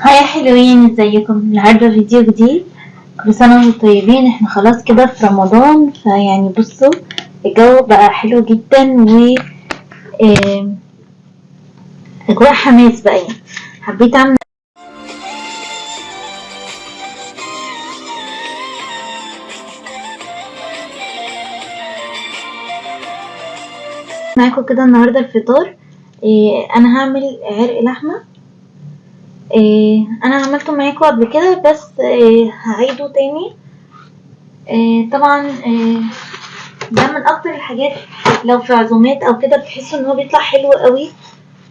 هاي يا حلوين، ازيكم؟ النهارده فيديو جديد. كل سنة وانتم طيبين. احنا خلاص كده في رمضان، فيعني بصوا الجو بقى حلو جدا و آم، اجواء حماس بقى يعني. حبيت اعمل معاكم كده النهارده الفطار. انا هعمل عرق لحمة. انا عملته معاكم قبل كده بس هعيده تاني. طبعا ده من اكتر الحاجات لو في عزومات او كده بتحسوا ان هو بيطلع حلو قوي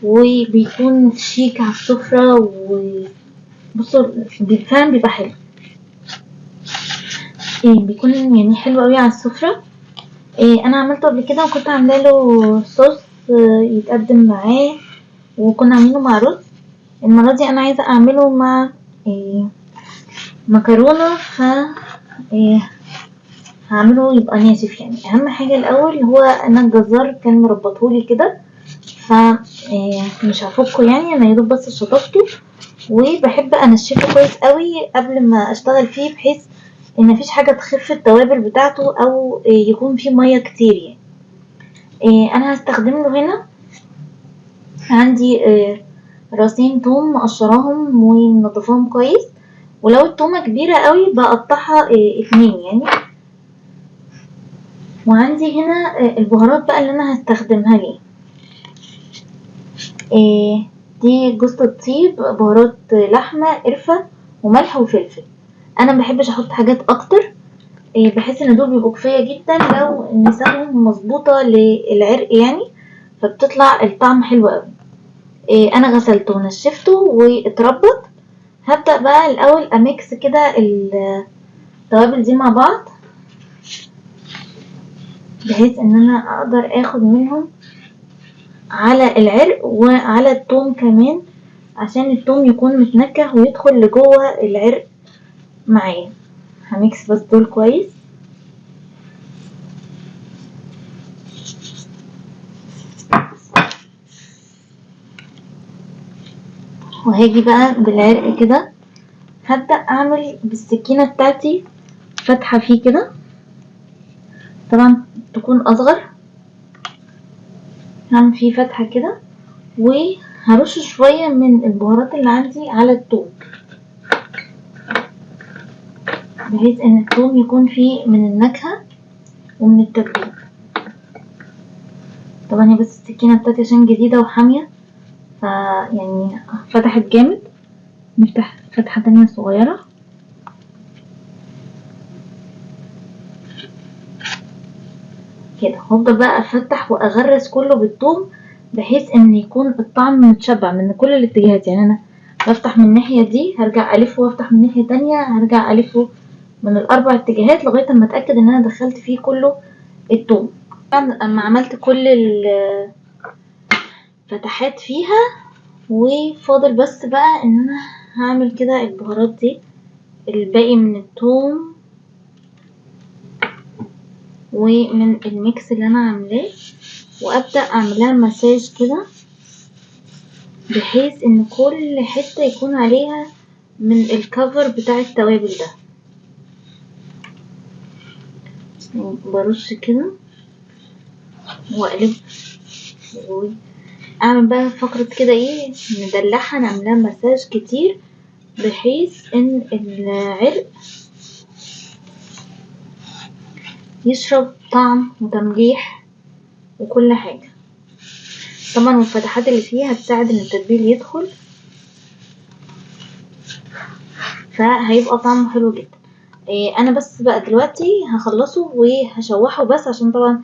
وبيكون شيك على السفرة. وبصوا فعلا بيبقى حلو، بيكون يعني حلو قوي على السفرة. انا عملته قبل كده وكنت عامله له صوص يتقدم معاه، وكنا عاملينه مع رز. المرة دي انا عايزة اعمله مع مكرونة. ف هعمله يبقى ناشف. يعني اهم حاجة الاول هو انا الجزار كان مربطهولي كده، ف مش هفكه. يعني انا يدوب بس شطفته، وبحب انشفه كويس قوي قبل ما اشتغل فيه، بحيث ان مفيش حاجه تخف التوابل بتاعته او يكون فيه ميه كتير. يعني انا هستخدم له هنا عندي راسين توم مقشراهم ومنضفاهم كويس، ولو التومه كبيره قوي بقطعها 2 يعني. وعندي هنا البهارات بقى اللي انا هستخدمها ليه. دي جوز الطيب، بهارات لحمه، قرفه وملح وفلفل. انا مبحبش احط حاجات اكتر، بحس ان دول بيبقوا كفايه جدا لو نسبهم مظبوطه للعرق يعني، فبتطلع الطعم حلو قوي. انا غسلته ونشفته واتربط. هبدأ بقى الاول اميكس كده التوابل دي مع بعض، بحيث ان انا اقدر اخد منهم على العرق وعلى التوم كمان، عشان التوم يكون متنكه ويدخل لجوه العرق معايا. هميكس بس دول كويس. وهاجي بقى بالعرق كده، هبدأ اعمل بالسكينة بتاعتي فتحة فيه كده، طبعا تكون اصغر. هعمل فيه فتحة كده وهرش شوية من البهارات اللي عندي على الثوم، بحيث ان الثوم يكون فيه من النكهة ومن التتبيل. طبعا هي بس السكينة بتاعتي عشان جديدة وحامية، يعني فتحت جامد. نفتح فتحة تانية صغيرة كده. هفضل بقى افتح واغرس كله بالثوم، بحيث ان يكون الطعم متشبع من كل الاتجاهات. يعني انا بفتح من الناحية دي، هرجع الفه وافتح من ناحية تانية، هرجع الفه من الاربع اتجاهات لغاية اما اتأكد ان انا دخلت فيه كله الثوم. طبعا اما عملت كل الفتحات فيها، وفاضل بس بقى ان انا هعمل كده البهارات دي، الباقي من الثوم ومن الميكس اللي انا عاملاه، وابدأ اعملها مساج كده، بحيث ان كل حتة يكون عليها من الكفر بتاع التوابل ده. برش كده واقلب، واعمل بقى فقرة كده ندلعها، نعملها مساج كتير، بحيث ان العرق يشرب طعم وتمليح وكل حاجة. طبعا والفتحات اللي فيها هتساعد ان التتبيل يدخل، فهيبقى طعمه حلو جدا. انا بس بقى دلوقتي هخلصه وهشوحه، بس عشان طبعا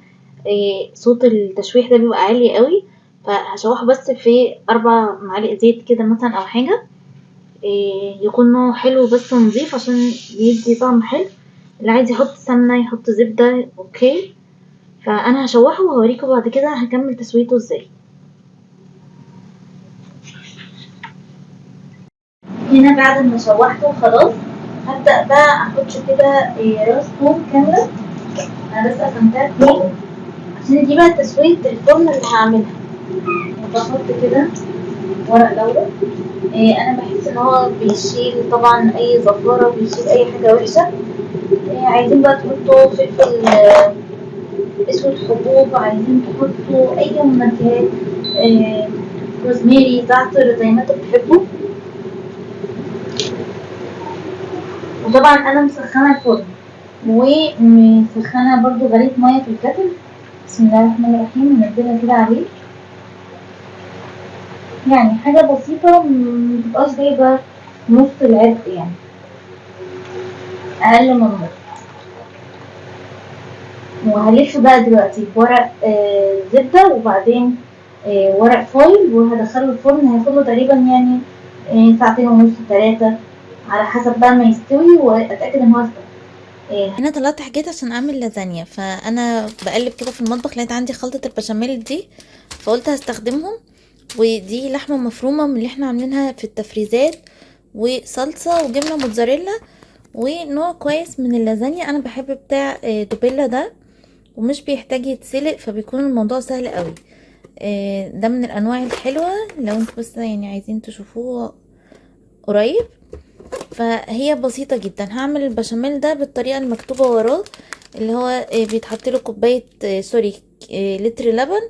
صوت التشويح ده بيبقى عالي قوي، فهشوحه بس في 4 معالق زيت كده مثلا او حاجة، يكون نوعه حلو بس نظيف عشان يدي طعم حلو. اللي عايز يحط سمنة يحط زبدة، اوكي. فانا هشوحه وهوريكم بعد كده هكمل تسويته ازاي. هنا بعد ما شوحته خلاص، هبدأ بقى احط كده راس توم كاملة. انا بس قسمتها 2 عشان دي بقى تسوية الفرن اللي هعملها. بحط كده ورق لورا. انا بحس ان ان هو بيشيل طبعا اي زفارة، بيشيل اي حاجة وحشة. عايزين بقى تحطوا فلفل اسود حبوب، عايزين تحطوا اي منكهات، روزماري، زعتر، زي ما انتوا بتحبوا. وطبعا انا مسخنه الفرن ومسخنه برضو غليت ميه في الكتل. بسم الله الرحمن الرحيم. هنزلها كده عليه، يعني حاجه بسيطه متبقاش جايبه نص العرق، يعني اقل من نص. وهلف بقى دلوقتي بورق زبده، وبعدين ورق فويل، وهدخله الفرن. هياخدله تقريبا يعني ساعتين ونص 3 على حسب بقى ما يستوي، واتاكد ان هو استوى. هنا طلعت حاجات عشان اعمل لازانيا، فانا بقلب كده في المطبخ لقيت عندي خلطة البشاميل دي، فقلت هستخدمهم. ودي لحمة مفرومة من اللي احنا عاملينها في التفريزات، وصلصة وجبنة موتزاريلا، ونوع كويس من اللازانيا انا بحب بتاع دوبيلا ده، ومش بيحتاج يتسلق، فبيكون الموضوع سهل قوي. ده من الانواع الحلوة، لو انتوا بس يعني عايزين تشوفوه قريب. فهي بسيطة جدا. هعمل البشاميل ده بالطريقة المكتوبة وراه، اللي هو بيتحط له كوباية سوري لتر لبن،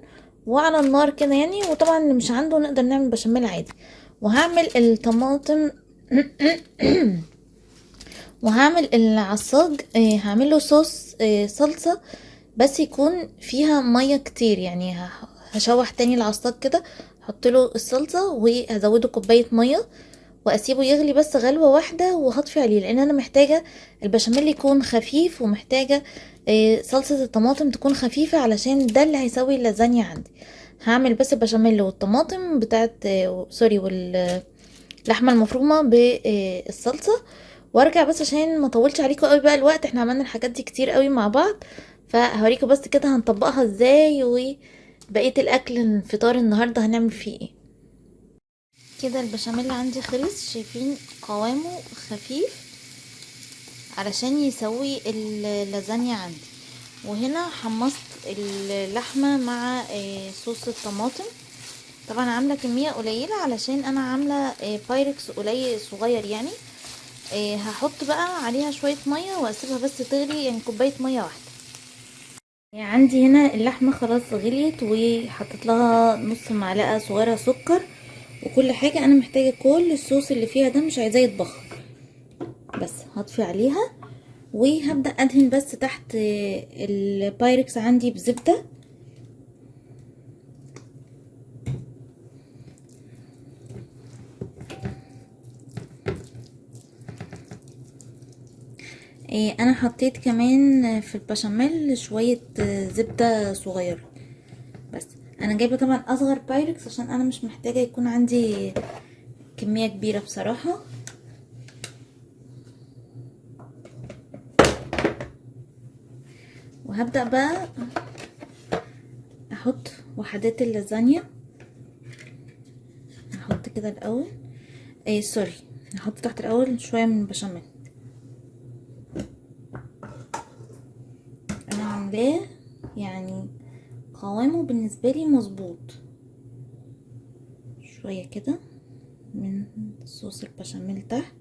وعلى النار كده يعني. وطبعا اللي مش عنده نقدر نعمل بشاميل عادي. وهعمل الطماطم وهعمل العصاج، هعمله صوص صلصة، بس يكون فيها مية كتير. يعني هشوح تاني العصاج كده، احط له الصلصة وهزوده كوباية مية، واسيبه يغلي بس غلوة واحدة، وهطفي عليه لان انا محتاجة البشاميل يكون خفيف، ومحتاجة صلصة الطماطم تكون خفيفة، علشان ده اللي هيسوي اللازانيا عندي. هعمل بس البشاميل والطماطم بتاعت سوري واللحمة المفرومة بالصلصة، وارجع بس عشان ما اطولش عليكم قوي بقى الوقت. احنا عملنا الحاجات دي كتير قوي مع بعض، فهوريكم بس كده هنطبقها ازاي، وبقية الاكل الفطار النهاردة هنعمل فيه ايه. كده البشاميل عندي خلص، شايفين قوامه خفيف علشان يسوي اللازانيا عندي. وهنا حمصت اللحمة مع صوص الطماطم. طبعا عاملة كمية قليلة علشان انا عاملة بايركس قليل صغير يعني. هحط بقى عليها شوية مية واسيبها بس تغلي، يعني كوباية مية واحدة. عندي هنا اللحمة خلاص غليت، وحطيت لها نص معلقة صغيرة سكر وكل حاجة. انا محتاجة كل الصوص اللي فيها ده مش عايزاه يتبخر. بس هطفي عليها، وهبدأ ادهن بس تحت البايركس عندي بزبدة. انا حطيت كمان في البشاميل شوية زبدة صغيرة. بس انا جايبة طبعا اصغر بايركس عشان انا مش محتاجة يكون عندي كمية كبيرة بصراحة. وهبدأ بقى احط وحدات اللازانيا. هحط كده الاول سوري، هحط تحت الاول شوية من البشاميل. انا عاملاه يعني قوامه بالنسبة لي مظبوط. شوية كده من صوص البشاميل تحت.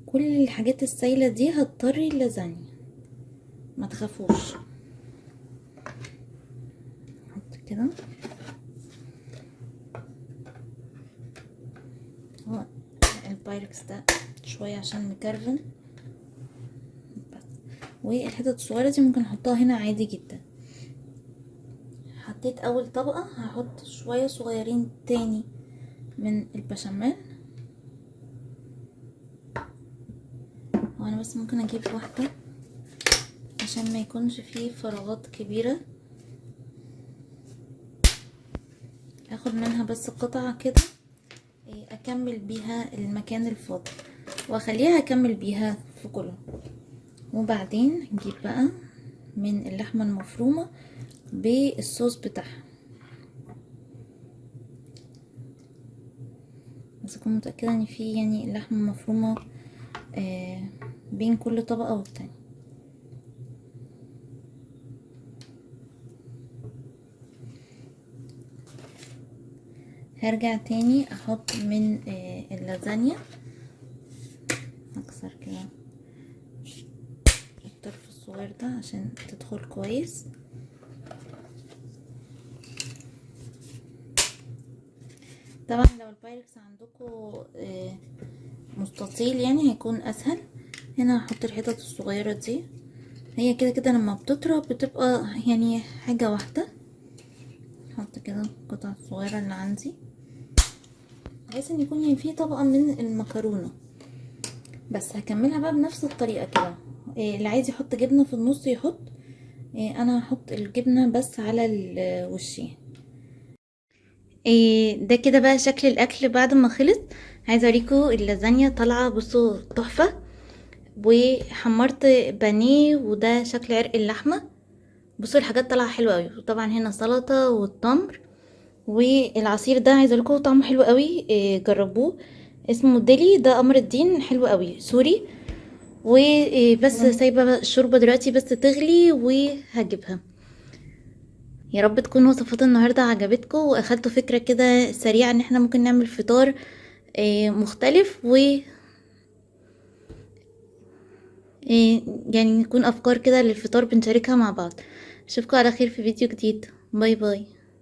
كل الحاجات السايلة دي هتطري اللازانيا، ما تخافوش. احط كده هو البايركس ده شوية عشان مكرفن بس. والحتت الصغيرة دي ممكن احطها هنا عادي جدا. حطيت اول طبقة، هحط شوية صغيرين تاني من البشاميل. وانا بس ممكن اجيب واحدة عشان ما يكونش فيه فراغات كبيرة، اخد منها بس قطعة كده اكمل بيها المكان الفاضي، واخليها اكمل بيها في كله. وبعدين نجيب بقى من اللحمة المفرومة بالصوص بتاعها، بس اكون متأكدة ان في يعني اللحمة المفرومة بين كل طبقة والتانية. هرجع تاني احط من اللازانيا، اكسر كده الطرف الصغير ده عشان تدخل كويس. طبعا لو البايركس عندكم مستطيل يعني هيكون اسهل. هنا هحط الحتت الصغيرة دي، هي كده كده لما بتطرى بتبقى يعني حاجة واحدة. احط كده القطع الصغيرة اللي عندي بحيث ان يكون يعني فيه طبقة من المكرونة. بس هكملها بقى بنفس الطريقة كده. اللي عايز يحط جبنة في النص يحط، انا هحط الجبنة بس على الوشين. ده كده بقى شكل الاكل بعد ما خلص. عايزه اوريكم اللازانيا طالعه، بصوا تحفه. وحمرت بانيه وده شكل عرق اللحمه. بصوا الحاجات طالعه حلوه قوي. وطبعا هنا سلطه والتمر والعصير ده عايزه اقولكم طعمه حلو قوي، جربوه. اسمه ديلي، ده قمر الدين، حلو قوي سوري. وبس سايبه الشوربه دلوقتي بس تغلي وهجيبها. يا رب تكون وصفات النهارده عجبتكم واخدتوا فكره كده سريعه ان احنا ممكن نعمل فطار مختلف، و يعني يكون افكار كده للفطار بنشاركها مع بعض. اشوفكم على خير في فيديو جديد. باي باي.